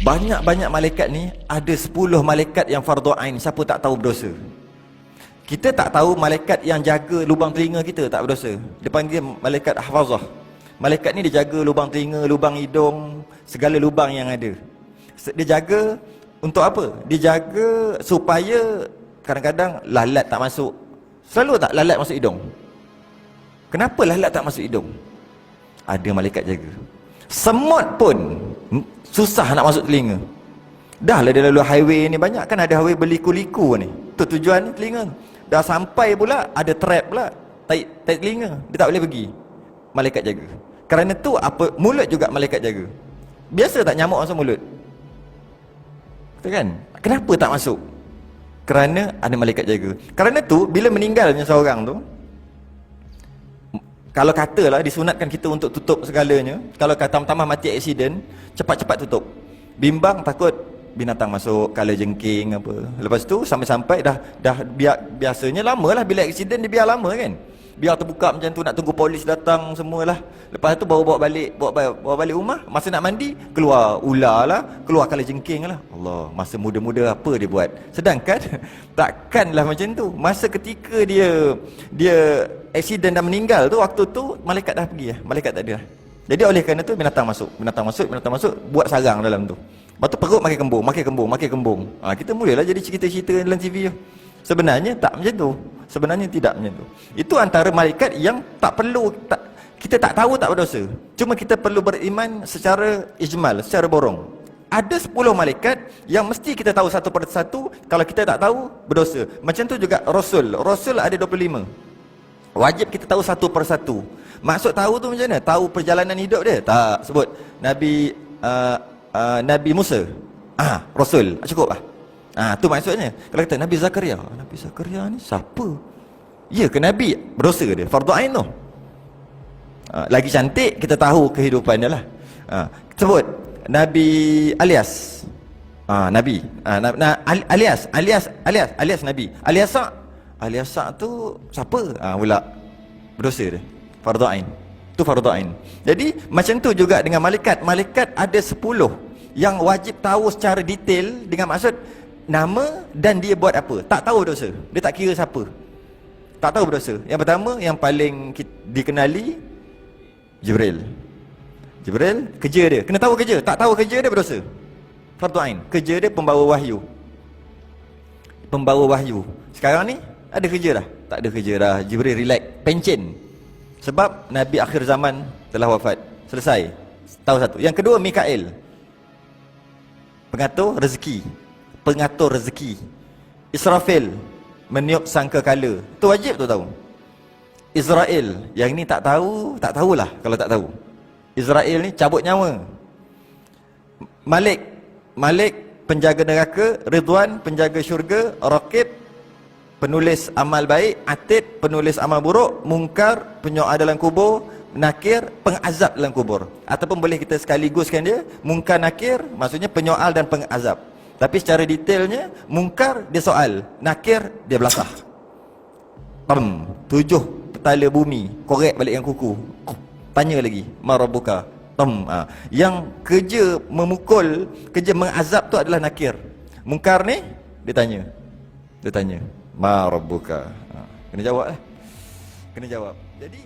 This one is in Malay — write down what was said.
Banyak-banyak malaikat ni, ada 10 malaikat yang fardu ain, siapa tak tahu berdosa. Kita tak tahu malaikat yang jaga lubang telinga kita tak berdosa. Dia panggil malaikat hafazah. Malaikat ni dia jaga lubang telinga, lubang hidung, segala lubang yang ada. Dia jaga untuk apa? Dia jaga supaya kadang-kadang lalat tak masuk. Selalu tak lalat masuk hidung? Kenapa lalat tak masuk hidung? Ada malaikat jaga. Semut pun susah nak masuk telinga. Dah lah dia lalu highway ni, banyak kan ada highway berliku-liku ni. Tu tujuan ni telinga. Dah sampai pula ada trap pula, taik telinga, dia tak boleh pergi. Malaikat jaga. Kerana tu apa, mulut juga malaikat jaga. Biasa tak nyamuk masuk mulut? Betul kan? Kenapa tak masuk? Kerana ada malaikat jaga. Kerana tu bila meninggalnya seorang tu, kalau katalah disunatkan kita untuk tutup segalanya, kalau kata tambah mati aksiden, cepat-cepat tutup. Bimbang takut binatang masuk, kalajengking apa. Lepas tu sampai-sampai dah biasanya lamalah bila aksiden dia biar lama kan. Biar terbuka macam tu, nak tunggu polis datang semualah. Lepas tu bawa balik rumah, masa nak mandi keluar ular lah, keluar kalajengking lah. Allah, masa muda-muda apa dia buat. Sedangkan takkanlah macam tu. Masa ketika dia aksiden dan meninggal tu, waktu tu malaikat dah pergi lah. Malaikat tak ada lah. Jadi oleh kerana tu binatang masuk, buat sarang dalam tu. Lepas tu perut makin kembung. Kita mulalah jadi cerita-cerita dalam TV tu. Sebenarnya tak macam tu. Sebenarnya tidak macam tu. Itu antara malaikat yang tak perlu, kita tak tahu tak berdosa. Cuma kita perlu beriman secara ijmal, secara borong. Ada 10 malaikat yang mesti kita tahu satu persatu. Kalau kita tak tahu, berdosa. Macam tu juga Rasul. Rasul ada 25. Wajib kita tahu satu persatu. Maksud tahu tu macam mana? Tahu perjalanan hidup dia? Tak. Sebut Nabi Musa, Rasul, cukup lah. Tu maksudnya. Kalau kata Nabi Zakaria ni siapa? Ya ke Nabi? Berdosa dia, fardu ain tu. Lagi cantik kita tahu kehidupan dia lah. Sebut Nabi Alias, Nabi, alias Nabi. Alias tu siapa? Pula berdosa dia, fardu ain. Tu fardu ain. Jadi macam tu juga dengan malaikat. Malaikat ada 10 yang wajib tahu secara detail, dengan maksud nama dan dia buat apa. Tak tahu berdosa. Dia tak kira siapa. Tak tahu berdosa. Yang pertama, yang paling dikenali, Jibril. Jibril, kerja dia, kena tahu kerja. Tak tahu kerja dia, berdosa. Fardu ain. Kerja dia pembawa wahyu. Pembawa wahyu. Sekarang ni ada kerja dah? Tak ada kerja dah. Jibril relax, pencen. Sebab Nabi akhir zaman telah wafat. Selesai. Tahu satu. Yang kedua, Mikail, pengatur rezeki. Israfil, meniup sangkakala. Tu wajib tu tahu. Israel, yang ni tak tahulah kalau tak tahu. Israel ni cabut nyawa. Malik penjaga neraka. Ridwan penjaga syurga. Raqib penulis amal baik. Atid penulis amal buruk. Munkar penyoal dalam kubur. Nakir pengazab dalam kubur. Ataupun boleh kita sekaliguskan dia, Munkar Nakir maksudnya penyoal dan pengazab. Tapi secara detailnya, Munkar dia soal, Nakir dia belasah. 7 petala bumi, korek balik yang kuku. Tanya lagi, Marabuka. Yang kerja memukul, kerja mengazab tu adalah Nakir. Munkar ni dia tanya, Marabuka. Kena jawab lah. Jadi